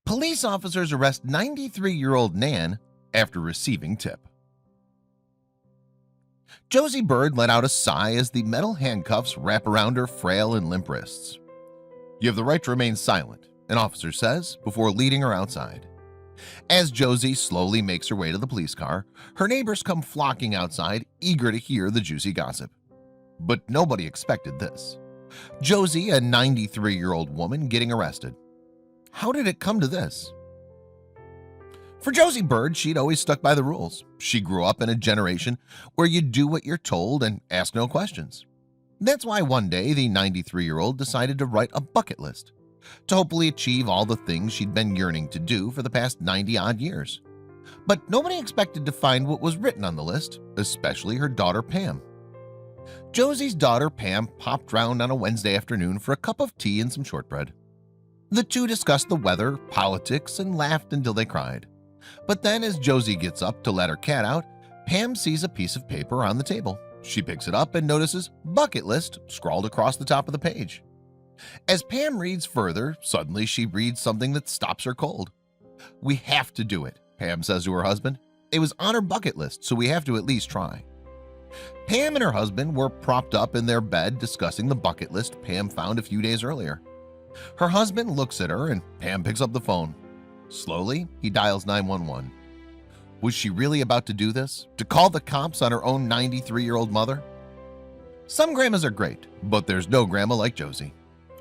Police officers arrest 93-year-old Nan after receiving tip. Josie Bird let out a sigh as the metal handcuffs wrap around her frail and limp wrists. "You have the right to remain silent," an officer says before leading her outside. As Josie slowly makes her way to the police car, her neighbors come flocking outside, eager to hear the juicy gossip. But nobody expected this. Josie, a 93-year-old woman, getting arrested. How did it come to this? For Josie Bird, she'd always stuck by the rules. She grew up in a generation where you do what you're told and ask no questions. That's why one day the 93-year-old decided to write a bucket list to hopefully achieve all the things she'd been yearning to do for the past 90-odd years. But nobody expected to find what was written on the list, especially her daughter Pam. Josie's daughter Pam popped round on a Wednesday afternoon for a cup of tea and some shortbread. The two discussed the weather, politics, and laughed until they cried. But then as Josie gets up to let her cat out, Pam sees a piece of paper on the table. She picks it up and notices bucket list scrawled across the top of the page. As Pam reads further, suddenly she reads something that stops her cold. "We have to do it," Pam says to her husband. "It was on her bucket list, so we have to at least try." Pam and her husband were propped up in their bed discussing the bucket list Pam found a few days earlier. Her husband looks at her and Pam picks up the phone. Slowly, he dials 911. Was she really about to do this? To call the cops on her own 93-year-old mother? Some grandmas are great, but there's no grandma like Josie.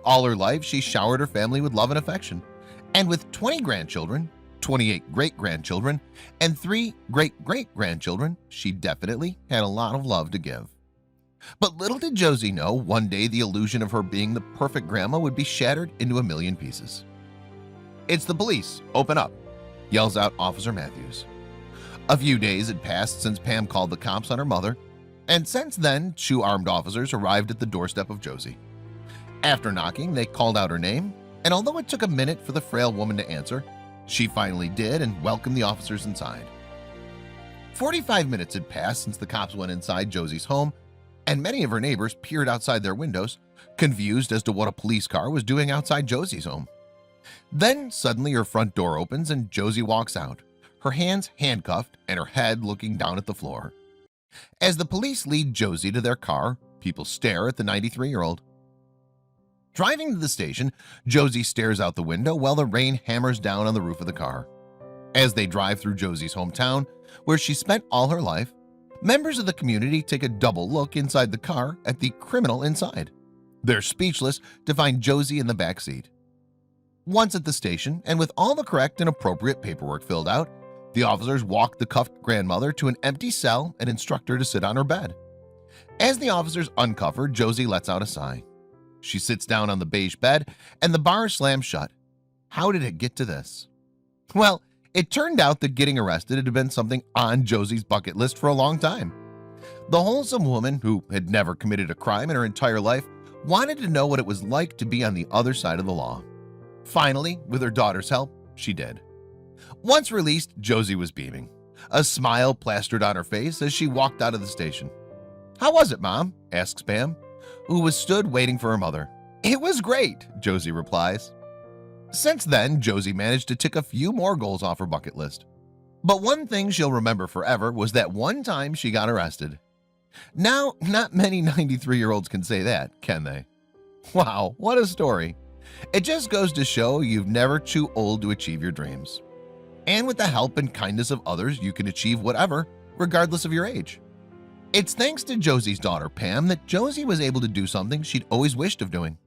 All her life, she showered her family with love and affection. And with 20 grandchildren, 28 great-grandchildren, and 3 great-great-grandchildren, she definitely had a lot of love to give. But little did Josie know, one day the illusion of her being the perfect grandma would be shattered into a million pieces. "It's the police, open up," yells out Officer Matthews. A few days had passed since Pam called the cops on her mother, and since then 2 armed officers arrived at the doorstep of Josie. After knocking, they called out her name, and although it took a minute for the frail woman to answer, she finally did and welcomed the officers inside. 45 minutes had passed since the cops went inside Josie's home, and many of her neighbors peered outside their windows, confused as to what a police car was doing outside Josie's home. Then suddenly her front door opens and Josie walks out, her hands handcuffed and her head looking down at the floor. As the police lead Josie to their car, people stare at the 93-year-old. Driving to the station, Josie stares out the window while the rain hammers down on the roof of the car. As they drive through Josie's hometown, where she spent all her life, members of the community take a double look inside the car at the criminal inside. They're speechless to find Josie in the back seat. Once at the station, and with all the correct and appropriate paperwork filled out, the officers walk the cuffed grandmother to an empty cell and instruct her to sit on her bed. As the officers uncuff her, Josie lets out a sigh. She sits down on the beige bed and the bar slams shut. How did it get to this? Well, it turned out that getting arrested had been something on Josie's bucket list for a long time. The wholesome woman, who had never committed a crime in her entire life, wanted to know what it was like to be on the other side of the law. Finally, with her daughter's help, she did. Once released, Josie was beaming. A smile plastered on her face as she walked out of the station. "How was it, Mom?" asks Pam, who was stood waiting for her mother. "It was great," Josie replies. Since then, Josie managed to tick a few more goals off her bucket list. But one thing she'll remember forever was that one time she got arrested. Now, not many 93-year-olds can say that, can they? Wow, what a story. It just goes to show you've never too old to achieve your dreams. And with the help and kindness of others, you can achieve whatever, regardless of your age. It's thanks to Josie's daughter, Pam, that Josie was able to do something she'd always wished of doing.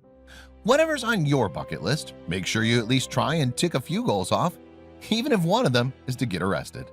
Whatever's on your bucket list, make sure you at least try and tick a few goals off, even if one of them is to get arrested.